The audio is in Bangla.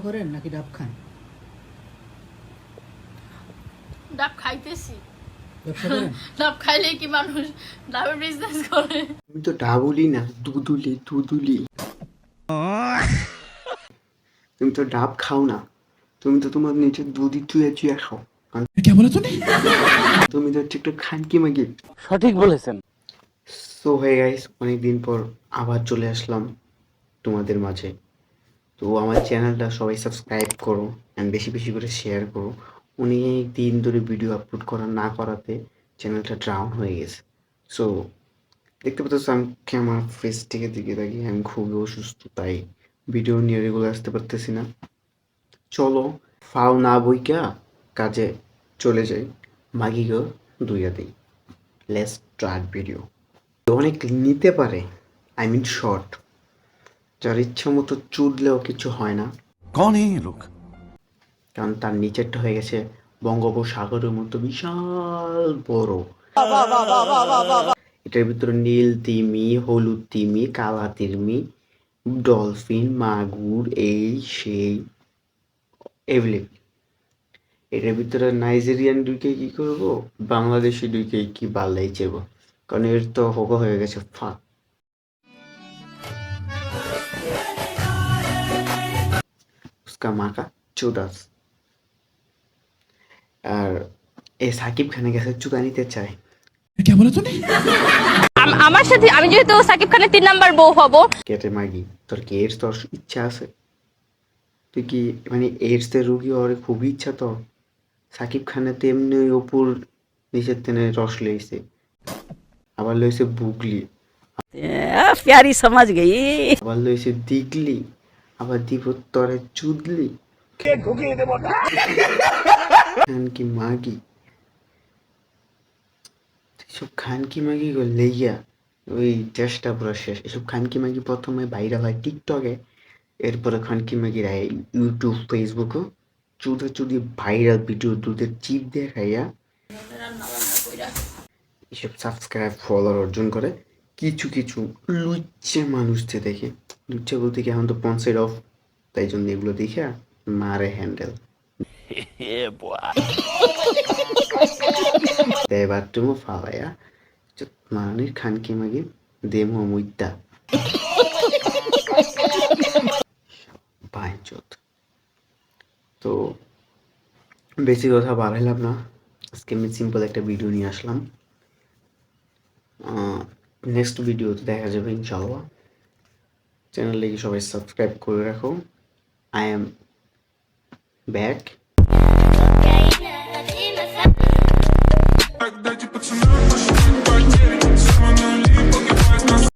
করেন নাকি ডাব খান? ডাব খাইতেছি। ব্যবসা করেন? ডাব খাইলে কি মানুষ ডাবের বিজনেস করে? তুমি তো ডাবুলি না, দুদুলি দুদুলি। তুমি তো ডাব খাও না, তুমি তো তোমার নিজের দুধই চুয়ে চুয়ে খাও। তুমি তো একটু খানকি মাগি। সঠিক বলেছেন। সো হে গাইস, অনেকদিন পর আবার চলে আসলাম তোমাদের মাঝে। তো আমার চ্যানেলটা সবাই সাবস্ক্রাইব করো অ্যান্ড বেশি বেশি করে শেয়ার করো। অনেক দিন ধরে ভিডিও আপলোড করা না করাতে চ্যানেলটা ডাউন হয়ে গেছে। সো দেখতে পাচ্ছ আমি আমার ফেস থেকে দিকে থাকি, আমি খুবই অসুস্থ, তাই ভিডিও নিয়ে রেগুলার আসতে পারতেছি না। চলো ফাও না বইকা কাজে চলে যাই, মাগিগো দুইয়া দিই। Let's start video. অনেক নিতে পারে, আই মিন শর্ট, যার ইচ্ছা মতো চুদলেও কিছু হয় না, कौन है ये लोग? কারণ তার নিচেরটা হয়ে গেছে বঙ্গোপসাগরের মতো বিশাল বড়। এটার ভিতরে নীল তিমি, হলুদ তিমি, কালা তিমি, ডলফিন, মাগুর, এই সেই এভরিথিং। এটার ভিতরে নাইজেরিয়ান ঢুকে কি করব, বাংলাদেশি ঢুকে কি বাল্লাই চেব, কারণ এর তো হোক হয়ে গেছে ফাঁক। उसका माँ का चौदस। আর এই সাকিব খানের কাছে চুকা নিতে চায়। আমার সাথে আমি যেহেতু সাকিব খানের 3 নাম্বার বউ হব। কেটে মাগি, তোর কি এইডস তোর ইচ্ছা আছে? তুই কি মানে এইডস এর রুগী হওয়ার খুবই ইচ্ছা তোর? সাকিব খানের তেমনি অপুর নিচের তেনে রস লইছে, আবার লইছে বুগলি, प्यारी समझ गई। আবার লইছে দিগলি, আবার দিব তরে চুদলি। খানকি মাগি, এসব খানকি মাগি গো লেইয়া ওই চেষ্টা পুরো শেষ। এসব খানকি মাগি প্রথমে ভাইরাল হয় টিকটকে, এরপরে খানকি মাগিরা ইউটিউব ফেসবুকও চুদে চুদি ভাইরাল ভিডিও দুধের চিপ দিয়ে খাইয়া এসব সাবস্ক্রাইব ফলোয়ার অর্জন করে। কিছু কিছু লুচ্চে মানুষদের দেখে, লুচ্চে বলতে কি এখন তো পঞ্চায়েত অফ, তাই জন্য এগুলো দেখে মারে হ্যান্ডেল দেয় বাথরুমও ফালাইয়া মারানির খানকি মাগি দেমো মুইতা বাইচত। তো বেশি কথা বাড়াইলাম না, আজকে আমি সিম্পল একটা ভিডিও নিয়ে আসলাম। নেক্সট ভিডিওতে দেখা যাবে ইনশাআল্লাহ। চ্যানেলটাকে সবাই সাবস্ক্রাইব করে রাখো। I am back.